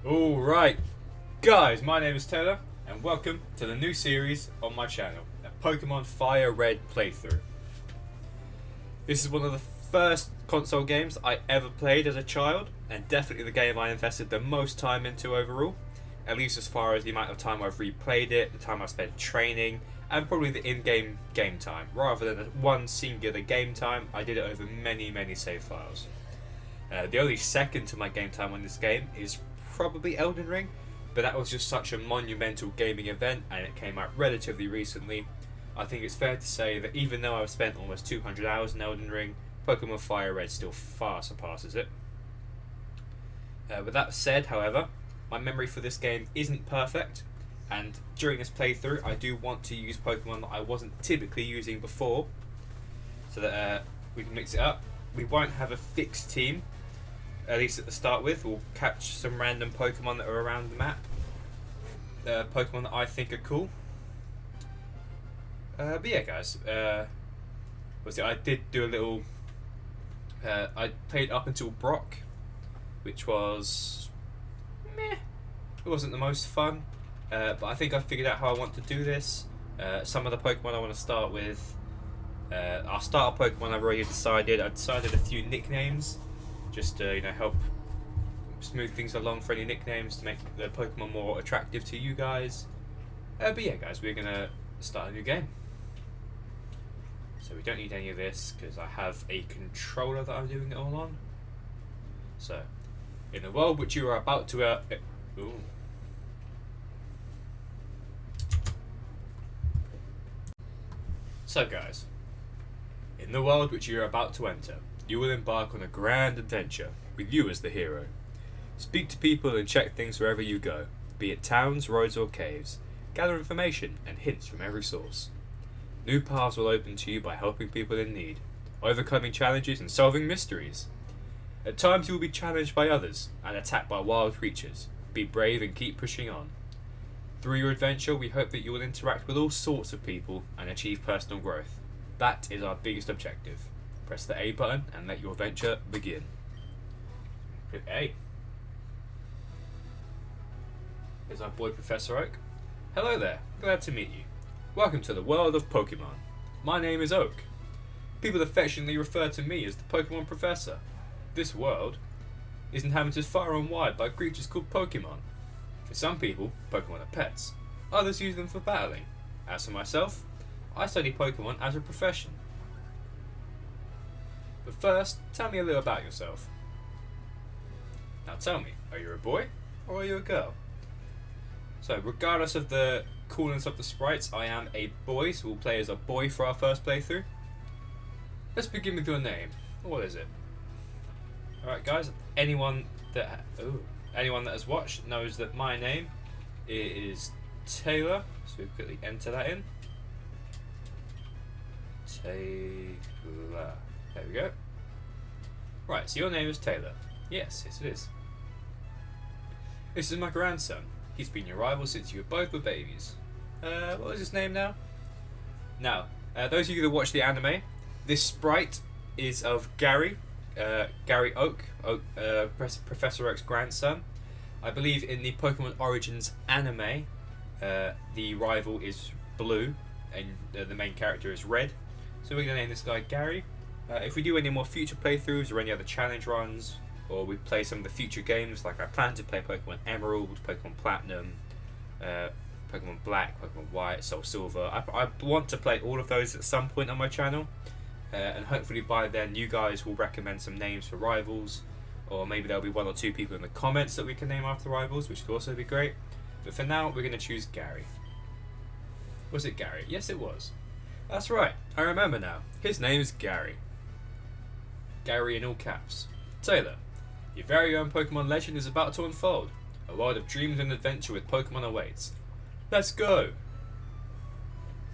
Alright, guys, my name is Taylor, and welcome to the new series on my channel, a Pokemon Fire Red playthrough. This is one of the first console games I ever played as a child, and definitely the game I invested the most time into overall, at least as far as the amount of time I've replayed it, the time I've spent training, and probably the in-game game time. Rather than one singular game time, I did it over many save files. The only second to my game time on this game is probably Elden Ring, but that was just such a monumental gaming event and it came out relatively recently. I think it's fair to say that even though I've spent almost 200 hours in Elden Ring, Pokemon Fire Red still far surpasses it. With that said, however, my memory for this game isn't perfect, and during this playthrough I do want to use Pokemon that I wasn't typically using before, so that we can mix it up. We won't have a fixed team, at least at the start with. We'll catch some random Pokemon that are around the map. Pokemon that I think are cool. But yeah, guys. I did do a little. I played up until Brock, which was meh. It wasn't the most fun, but I think I figured out how I want to do this. Some of the Pokemon I want to start with. Our starter Pokemon I've already decided. I've decided a few nicknames, just to help smooth things along for any nicknames to make the Pokemon more attractive to you guys. But yeah, guys, we're gonna start a new game. So we don't need any of this because I have a controller that I'm doing it all on. So, in the world which you are about to ooh. So guys, in the world which you are about to enter, you will embark on a grand adventure, with you as the hero. Speak to people and check things wherever you go, be it towns, roads or caves. Gather information and hints from every source. New paths will open to you by helping people in need, overcoming challenges and solving mysteries. At times you will be challenged by others and attacked by wild creatures. Be brave and keep pushing on. Through your adventure, we hope that you will interact with all sorts of people and achieve personal growth. That is our biggest objective. Press the A button and let your adventure begin. Hit A. Here's our boy Professor Oak. Hello there, glad to meet you. Welcome to the world of Pokemon. My name is Oak. People affectionately refer to me as the Pokemon Professor. This world is inhabited far and wide by creatures called Pokemon. For some people, Pokemon are pets. Others use them for battling. As for myself, I study Pokemon as a profession. But first, tell me a little about yourself. Now tell me, are you a boy or are you a girl? So regardless of the coolness of the sprites, I am a boy, so we'll play as a boy for our first playthrough. Let's begin with your name. What is it? Alright guys, anyone that has watched knows that my name is Taylor, so we'll quickly enter that in. Taylor. There we go. Right, so your name is Taylor. Yes it is. This is my grandson. He's been your rival since you both were babies. What was his name now? Now, those of you that watch the anime, this sprite is of Gary. Gary Oak, Professor Oak's grandson. I believe in the Pokemon Origins anime, the rival is blue and the main character is red. So we're going to name this guy Gary. If we do any more future playthroughs or any other challenge runs, or we play some of the future games, like I plan to play Pokemon Emerald, Pokemon Platinum, Pokemon Black, Pokemon White, Soul Silver. I want to play all of those at some point on my channel, and hopefully by then you guys will recommend some names for rivals, or maybe there'll be one or two people in the comments that we can name after rivals, which could also be great. But for now, we're going to choose Gary. Was it Gary? Yes, it was. That's right, I remember now. His name is Gary. Gary in all caps. Taylor, your very own Pokemon legend is about to unfold. A world of dreams and adventure with Pokemon awaits. Let's go!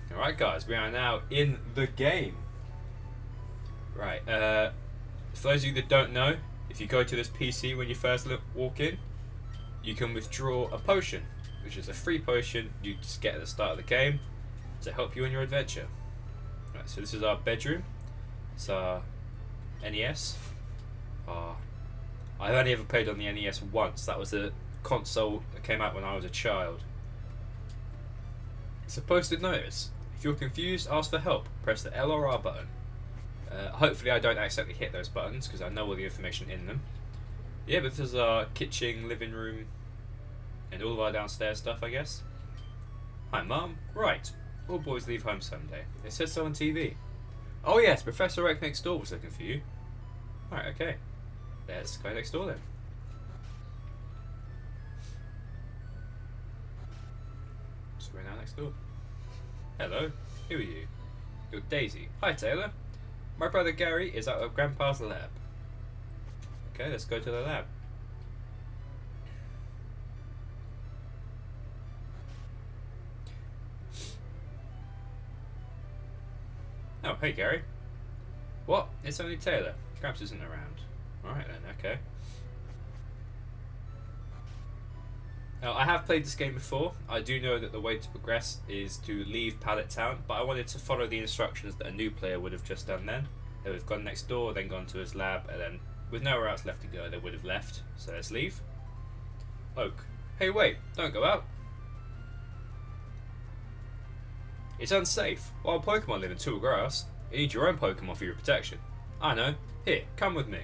Alright guys, we are now in the game. Right, for those of you that don't know, if you go to this PC when you first walk in, you can withdraw a potion, which is a free potion you just get at the start of the game to help you in your adventure. Right, so this is our bedroom. It's our NES. I've only ever played on the NES once. That was a console that came out when I was a child. It's a posted notice. If you're confused, ask for help. Press the L or R button. Hopefully I don't accidentally hit those buttons because I know all the information in them. Yeah, but this is our kitchen, living room, and all of our downstairs stuff, I guess. Hi, Mum. Right. All boys leave home Sunday. It says so on TV. Oh yes, Professor Oak next door was looking for you. Right, okay. Let's go next door then. So we're now next door. Hello. Who are you? You're Daisy. Hi, Taylor. My brother Gary is out of Grandpa's lab. Okay, let's go to the lab. Oh, hey Gary. What? It's only Taylor. Gramps isn't around. Alright then, okay. Now, I have played this game before. I do know that the way to progress is to leave Pallet Town, but I wanted to follow the instructions that a new player would have just done then. They would have gone next door, then gone to his lab, and then with nowhere else left to go, they would have left. So let's leave. Oak. Hey, wait, don't go out. It's unsafe. Wild Pokemon live in tall grass. You need your own Pokemon for your protection. I know. Here, come with me.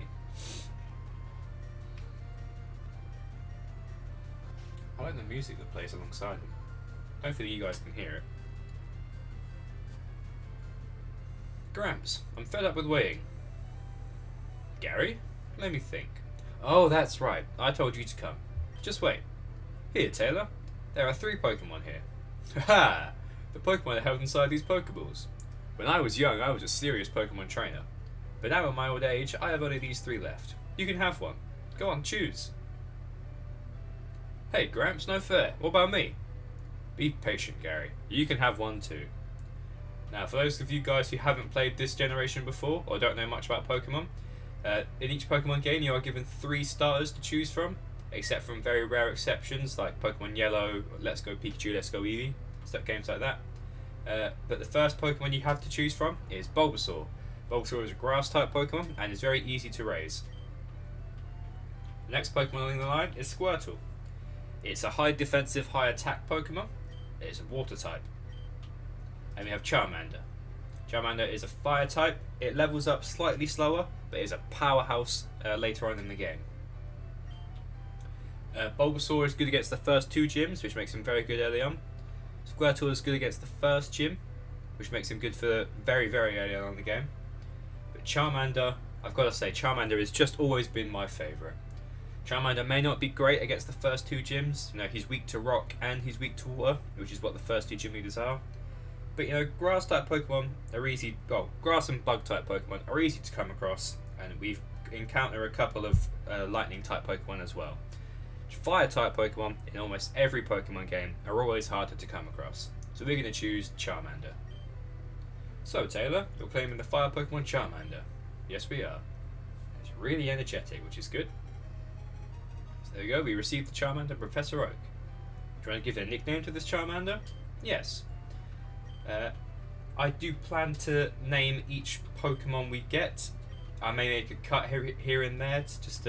I like the music that plays alongside them. Hopefully you guys can hear it. Gramps, I'm fed up with waiting. Gary? Let me think. Oh, that's right. I told you to come. Just wait. Here, Taylor. There are 3 Pokemon here. Haha! The Pokemon are held inside these Pokeballs. When I was young, I was a serious Pokemon trainer. But now at my old age, I have only these 3 left. You can have one. Go on, choose. Hey, Gramps, no fair. What about me? Be patient, Gary. You can have one too. Now, for those of you guys who haven't played this generation before, or don't know much about Pokemon, in each Pokemon game you are given 3 starters to choose from, except from very rare exceptions like Pokemon Yellow, Let's Go Pikachu, Let's Go Eevee, stuff games like that. But the first Pokemon you have to choose from is Bulbasaur. Bulbasaur is a grass-type Pokemon and is very easy to raise. The next Pokemon along the line is Squirtle. It's a high defensive, high attack Pokemon. It is a water type. And we have Charmander. Charmander is a fire type. It levels up slightly slower, but is a powerhouse later on in the game. Bulbasaur is good against the first 2 gyms, which makes him very good early on. Squirtle is good against the first gym, which makes him good for very, very early on in the game. But Charmander, I've got to say, Charmander has just always been my favourite. Charmander may not be great against the first 2 gyms. You know, he's weak to rock and he's weak to water, which is what the first 2 gym leaders are. But you know, grass type Pokemon are easy. Well, grass and bug type Pokemon are easy to come across, and we've encountered a couple of lightning type Pokemon as well. Fire type Pokemon in almost every Pokemon game are always harder to come across, so we're going to choose Charmander. So Taylor, you're claiming the fire Pokemon Charmander. Yes, we are. It's really energetic, which is good. So there we go, we received the Charmander from Professor Oak. Do you want to give it a nickname to this Charmander? Yes. I do plan to name each Pokemon we get. I may make a cut here and there to just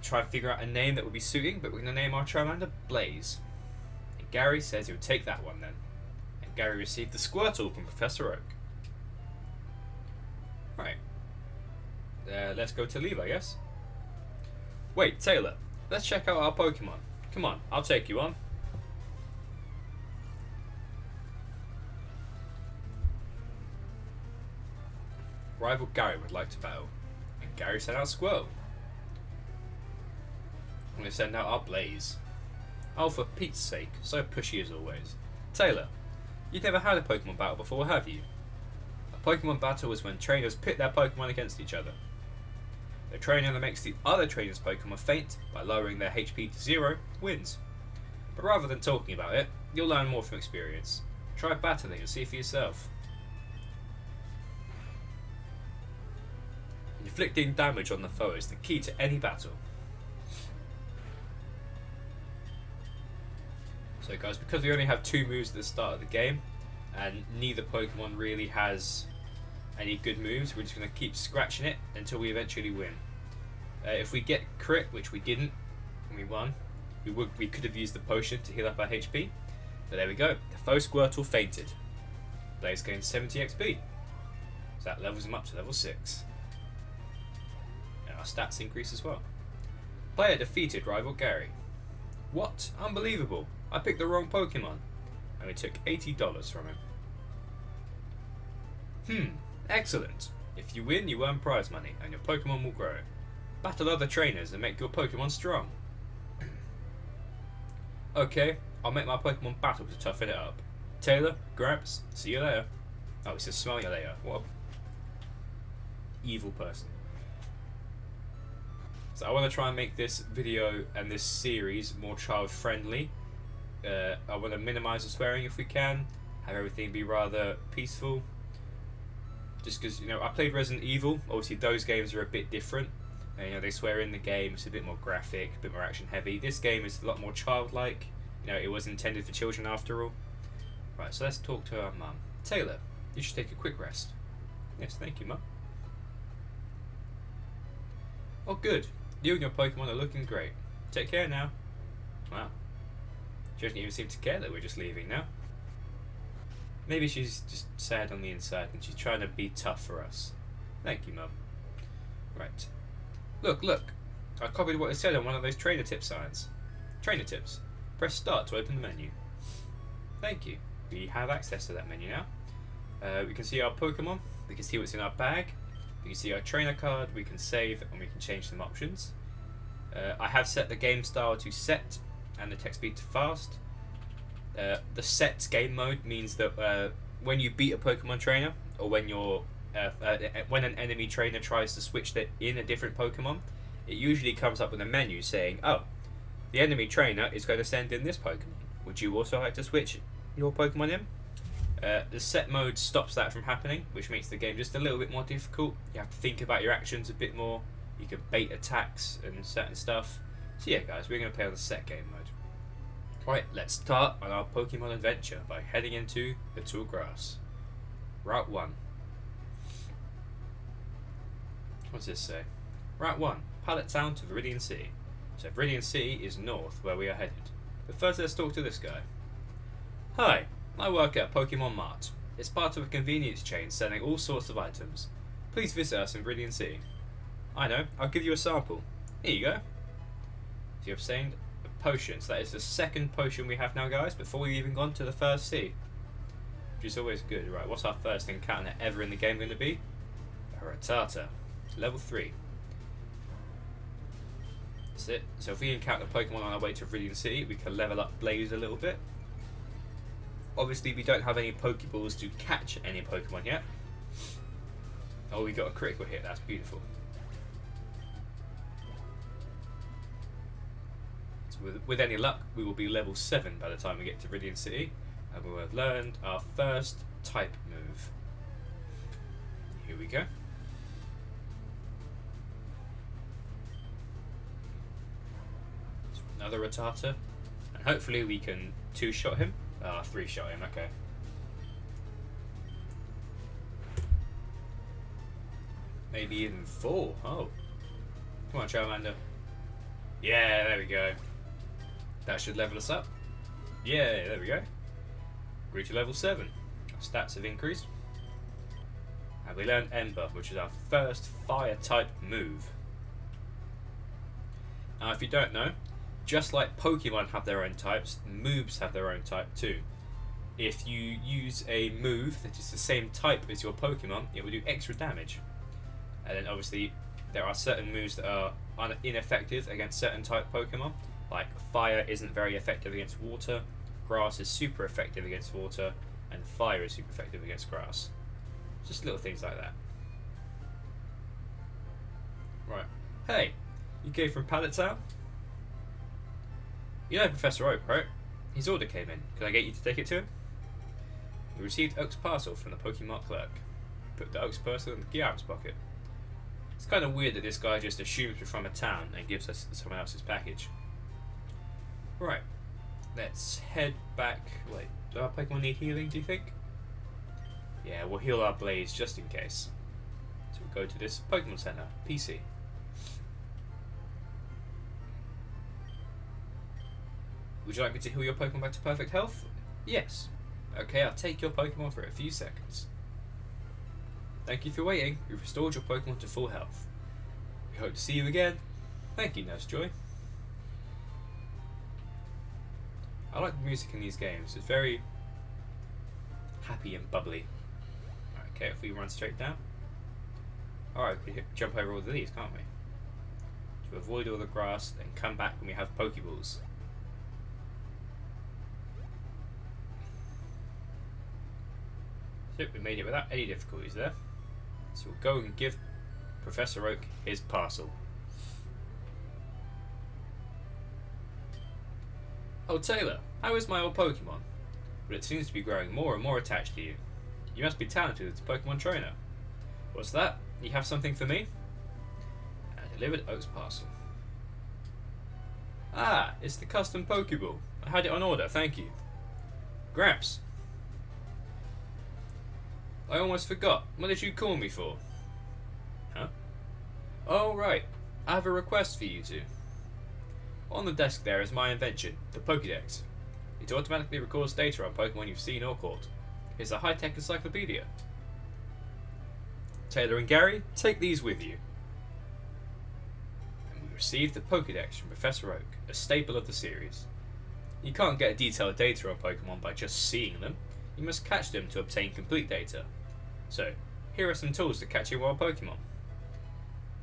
try and figure out a name that would be suiting, but we're going to name our Charmander Blaze. And Gary says he'll take that one then. And Gary received the Squirtle from Professor Oak. Right. Let's go to leave, I guess. Wait, Taylor, let's check out our Pokemon. Come on, I'll take you on. Rival Gary would like to battle, and Gary sent out Squirtle. I'm going to send out our Blaze. Oh, for Pete's sake, so pushy as always. Taylor, you've never had a Pokemon battle before, have you? A Pokemon battle is when trainers pit their Pokemon against each other. The trainer that makes the other trainer's Pokemon faint by lowering their HP to 0 wins. But rather than talking about it, you'll learn more from experience. Try battling and see for yourself. Inflicting damage on the foe is the key to any battle. So guys, because we only have 2 moves at the start of the game, and neither Pokemon really has any good moves, we're just going to keep scratching it until we eventually win. If we get crit, which we didn't, we won. We could have used the potion to heal up our HP, but there we go. The foe Squirtle fainted. Blaze gained 70 XP, so that levels him up to level 6. And our stats increase as well. Player defeated rival Gary. What? Unbelievable! I picked the wrong Pokemon, and we took $80 from him. Excellent. If you win, you earn prize money, and your Pokemon will grow. Battle other trainers and make your Pokemon strong. Okay, I'll make my Pokemon battle to toughen it up. Taylor, Gramps, see you later. Oh, it says smell you later. What a evil person. So I want to try and make this video and this series more child friendly. I want to minimise the swearing if we can, have everything be rather peaceful. Just because, you know, I played Resident Evil, obviously those games are a bit different. And, you know, they swear in the game, it's a bit more graphic, a bit more action heavy. This game is a lot more childlike. You know, it was intended for children after all. Right, so let's talk to our mum. Taylor, you should take a quick rest. Yes, thank you, mum. Oh, good. You and your Pokemon are looking great. Take care now. Wow. She doesn't even seem to care that we're just leaving now. Maybe she's just sad on the inside and she's trying to be tough for us. Thank you, mum. Right. Look. I copied what it said on one of those trainer tip signs. Trainer tips. Press start to open the menu. Thank you. We have access to that menu now. We can see our Pokemon. We can see what's in our bag. We can see our trainer card. We can save and we can change some options. I have set the game style to set and the text speed to fast. The set game mode means that when you beat a Pokemon trainer, or when when an enemy trainer tries to switch in a different Pokemon, it usually comes up with a menu saying, "Oh, the enemy trainer is going to send in this Pokemon. Would you also like to switch your Pokemon in?" The set mode stops that from happening, which makes the game just a little bit more difficult. You have to think about your actions a bit more. You can bait attacks and certain stuff. So yeah, guys, we're going to play on the set game mode. Right, let's start on our Pokemon adventure by heading into the tall grass. Route 1. What does this say? Route 1, Pallet Town to Viridian City. So Viridian City is north, where we are headed. But first let's talk to this guy. Hi, I work at Pokemon Mart. It's part of a convenience chain selling all sorts of items. Please visit us in Viridian City. I know, I'll give you a sample. Here you go. So you obtained a potion. So that is the second potion we have now, guys, before we've even gone to the first sea. Which is always good. Right, what's our first encounter ever in the game going to be? A Rattata. Level 3. That's it. So if we encounter Pokemon on our way to Viridian City, we can level up Blaze a little bit. Obviously, we don't have any Pokeballs to catch any Pokemon yet. Oh, we got a critical hit. That's beautiful. So with any luck, we will be level 7 by the time we get to Viridian City, and we will have learned our first type move. Here we go. Another Rattata, and hopefully we can 2-shot him. 3-shot him, okay. Maybe even 4. Oh. Come on, Charmander. Yeah, there we go. That should level us up. Yeah, there we go. Grew to level 7. Our stats have increased. And we learned Ember, which is our first fire type move. Now, if you don't know, just like Pokemon have their own types, moves have their own type too. If you use a move that is the same type as your Pokemon, it will do extra damage. And then obviously there are certain moves that are ineffective against certain type Pokemon. Like fire isn't very effective against water, grass is super effective against water, and fire is super effective against grass. Just little things like that. Right. Hey, you came from Pallet Town? You know Professor Oak, right? His order came in. Can I get you to take it to him? We received Oak's parcel from the Pokemon clerk. Put the Oak's parcel in the Gyara's pocket. It's kind of weird that this guy just assumes we're from a town and gives us someone else's package. Right. Let's head back. Wait, do our Pokemon need healing, do you think? Yeah, we'll heal our Blaze just in case. So we'll go to this Pokemon Center, PC. Would you like me to heal your Pokemon back to perfect health? Yes. Okay, I'll take your Pokemon for a few seconds. Thank you for waiting. We've restored your Pokemon to full health. We hope to see you again. Thank you, Nurse Joy. I like the music in these games. It's very happy and bubbly. Okay, if we run straight down. Alright, we can jump over all of these, can't we? To avoid all the grass and come back when we have Pokeballs. So we made it without any difficulties there. So we'll go and give Professor Oak his parcel. Oh Taylor, how is my old Pokemon? But it seems to be growing more and more attached to you. You must be talented as a Pokemon trainer. What's that? You have something for me? I delivered Oak's parcel. Ah, it's the custom Pokeball. I had it on order, thank you. Gramps. I almost forgot. What did you call me for? Huh? Oh, right. I have a request for you two. On the desk there is my invention, the Pokédex. It automatically records data on Pokemon you've seen or caught. It's a high-tech encyclopedia. Taylor and Gary, take these with you. And we received the Pokédex from Professor Oak, a staple of the series. You can't get detailed data on Pokemon by just seeing them. You must catch them to obtain complete data. So, here are some tools to catch your wild Pokemon.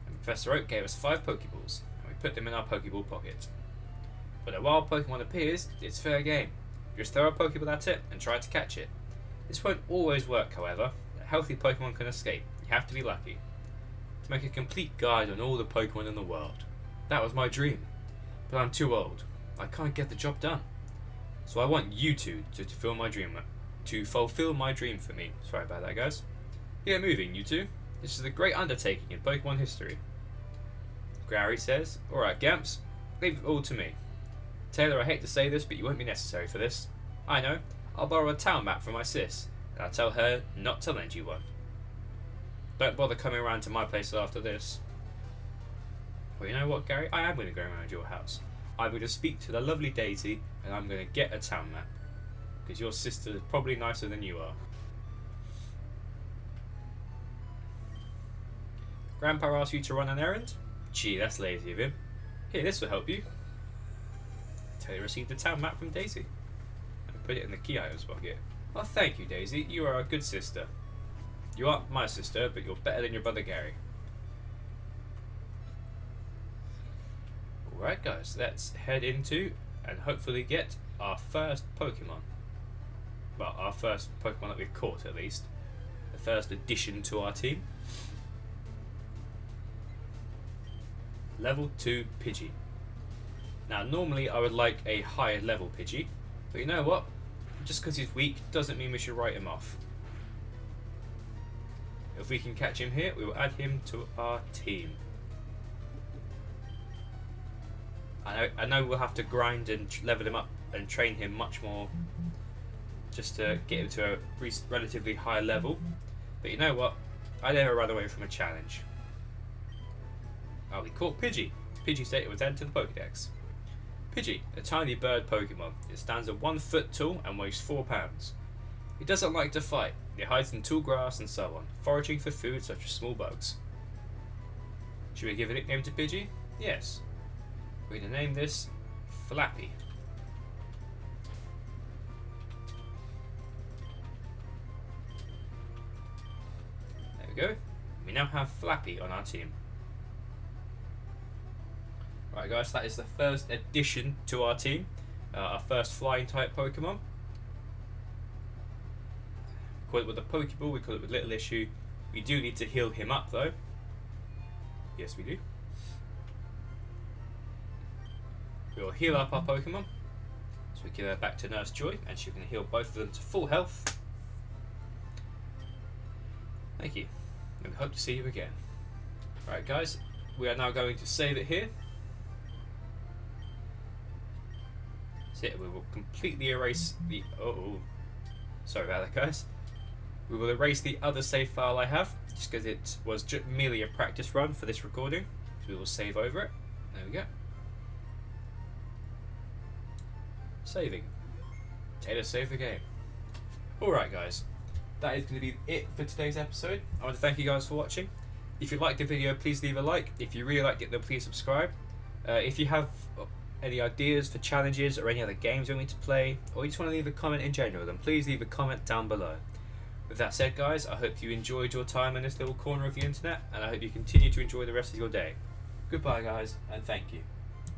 And Professor Oak gave us 5 Pokeballs, and we put them in our Pokeball pocket. When a wild Pokemon appears, it's fair game. Just throw a Pokeball at it and try to catch it. This won't always work, however. A healthy Pokemon can escape. You have to be lucky. To make a complete guide on all the Pokemon in the world. That was my dream. But I'm too old. I can't get the job done. So I want you two to fulfill my dream for me. Sorry about that, guys. Get moving, you two. This is a great undertaking in Pokemon history. Gary says, Alright, Gamps, leave it all to me. Taylor, I hate to say this, but you won't be necessary for this. I know. I'll borrow a town map from my sis, and I'll tell her not to lend you one. Don't bother coming around to my place after this. Well, you know what, Gary? I am going to go around your house. I'm going to speak to the lovely Daisy, and I'm going to get a town map. Because your sister is probably nicer than you are. Grandpa asked you to run an errand? Gee, that's lazy of him. Here, this will help you. Taylor received the town map from Daisy. And put it in the key items pocket. Oh, thank you, Daisy. You are a good sister. You aren't my sister, but you're better than your brother Gary. Alright guys, let's head into and hopefully get our first Pokemon. Well, our first Pokemon that we've caught at least. The first addition to our team. Level 2 Pidgey. Now normally I would like a higher level Pidgey, but you know what? Just because he's weak doesn't mean we should write him off. If we can catch him here, we will add him to our team. I know we'll have to grind and level him up and train him much more just to get him to a relatively high level. But you know what? I never run away from a challenge. Oh, we caught Pidgey. Pidgey's data was added to the Pokédex. Pidgey, a tiny bird Pokemon. It stands at 1 foot tall and weighs 4 pounds. It doesn't like to fight. It hides in tall grass and so on, foraging for food such as small bugs. Should we give a nickname to Pidgey? Yes. We're going to name this Flappy. There we go. We now have Flappy on our team. Right guys, that is the first addition to our team. Our first flying type Pokemon. We call it with a Pokeball, we call it with Little Issue. We do need to heal him up though. Yes we do. We will heal up our Pokemon. So we give her back to Nurse Joy and she can heal both of them to full health. Thank you. And we hope to see you again. Right guys, we are now going to save it here. So we will completely erase the... Oh, sorry about that guys. We will erase the other save file I have, just because it was merely a practice run for this recording. So we will save over it. There we go. saving. Taylor saved the game. Alright guys, that is going to be it for today's episode. I want to thank you guys for watching. If you liked the video, please leave a like. If you really liked it, then please subscribe. If you have any ideas for challenges or any other games you want me to play, or you just want to leave a comment in general, then please leave a comment down below. With that said guys, I hope you enjoyed your time in this little corner of the internet, and I hope you continue to enjoy the rest of your day. Goodbye guys, and thank you.